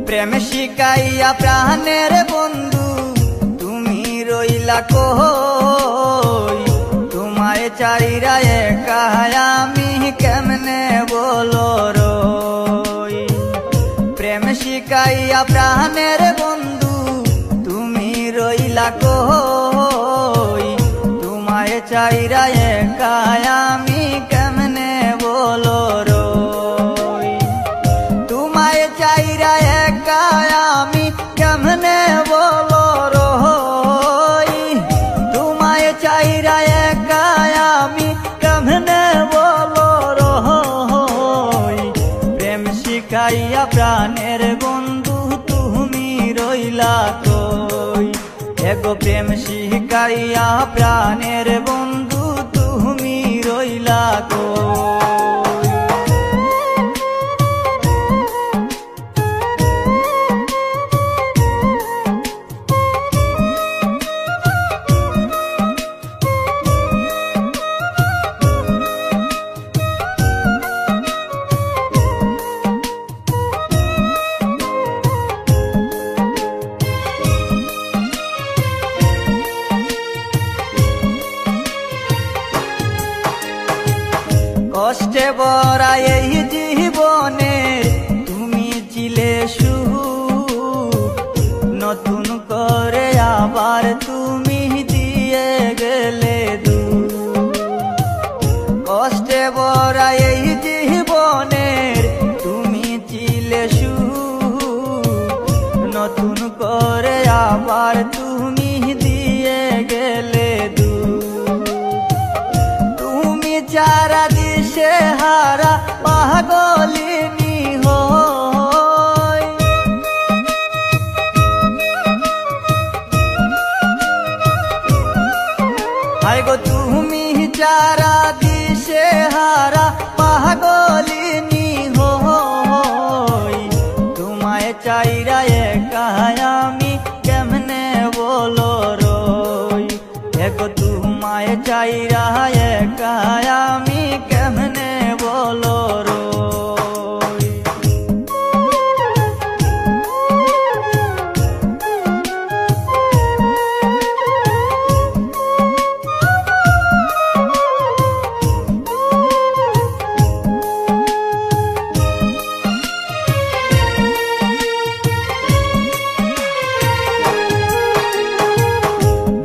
প্রেম শিখাইয়া প্রাণের বন্ধু তুমি রইলা কই, তোমায় চাইরা একা আমি কেমনে বলো রই। প্রেম শিখাইয়া প্রাণের বন্ধু তুমি রইলা কই, তোমায় চাইরা একা আমি কেমনে বলো রই। তোমায় চাইরা একা আমি কেমনে বলো রই, তোমায় চাইরা একা আমি কেমনে বলো রই। প্রেম শিখাইয়া প্রাণের বন্ধু তুমি রইলা কই, এগো প্রেম শিখাইয়া প্রাণের বন্ধু তুমি রইলা কই। কষ্টে ভরা এই জীবনে তুমি ছিলে সুখ, নতুন করে আবার তুমি দিয়ে গেলে দুঃখ। কষ্টে ভরা এই জীবনে তুমি ছিলে সুখ, নতুন করে আবার তুমি দিয়ে গেলে দুঃখ। তুমি যারা দিশে হারা পাগলিনী হই, হায় গো তুমি যারা দিশে হারা পাগলিনী হই, তোমায় চাইরা একা আমি কেমনে বলো রই। এগো তোমায় চাইরা একা আমি কেমনে বলো রই।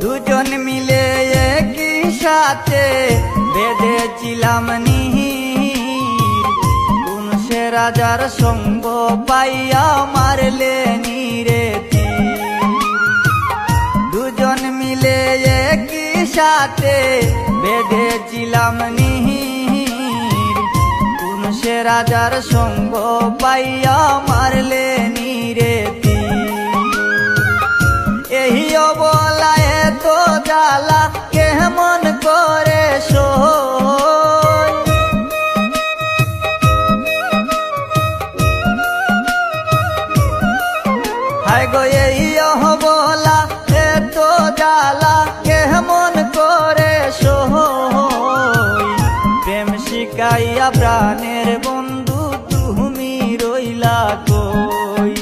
দুজন মিলে একই সাথে বেঁধেছিলাম নীর, কোন সে রাজার সঙ্গ পাইয়া মারলে নীরে তীর। দুজন মিলে একই সাথে বেঁধেছিলাম নীর, কোন সে রাজার সঙ্গ পাইয়া মারলে নীরে তীর। এই অবলায় তো জ্বালা কেমন করে সই, হায় গো এই অবলা এত জ্বালা কেমন করে সই। প্রেম শিখাইয়া প্রাণের বন্ধু তুমি রইলা কই,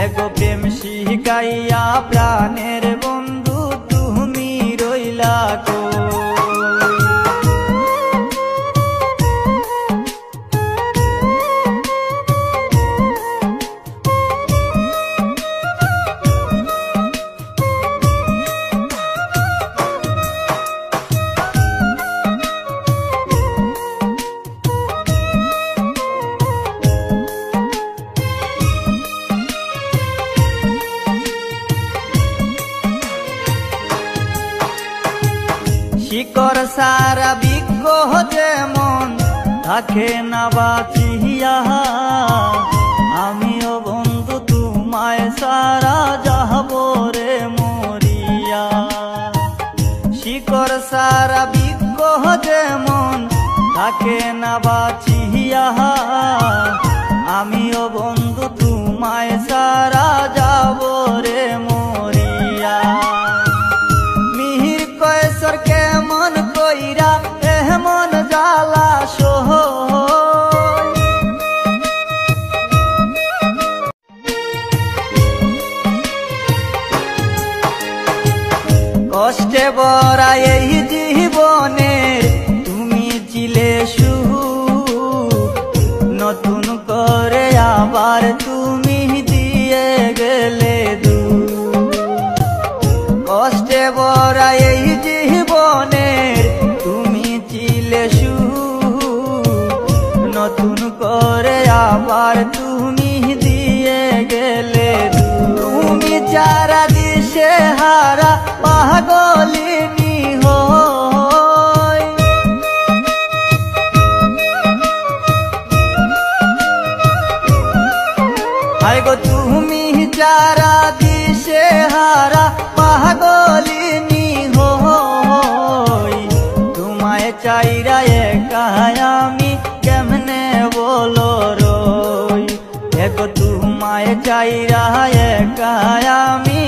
এগো প্রেম শিখাইয়া প্রাণের বন্ধু তুমি রইলা কই। শিকড় সারা বৃক্ষ যেমন থাকে না বাঁচিয়া, আমিও বন্ধু তোমায় সারা যাব রে মরিয়া। শিকড় সারা বৃক্ষ যেমন থাকে না বাঁচিয়া, আমিও বন্ধু তোমায় সারা যাব রে মরিয়া। মিহির কয়েসর কেমন কইরা এমন জ্বালা সহই, কষ্টে ভরা এই জীবনের তুমি ছিলে সুখ, নতুন করে আবার তুমি দিয়ে গেলে দুঃখ। কষ্টে ভরা এই জীবনের তুমি ছিলে সুখ, নতুন করে আবার তুমি দিয়ে গেলে দুঃখ। তুমি যারা দিশে হারা পাগলিনী হই, হায় গো তুমি যারা দিশে হারা পাগলিনী হই, তোমায় চাইরা একা আমি কেমনে বলো রই। গো তোমায় চাইরা একা আমি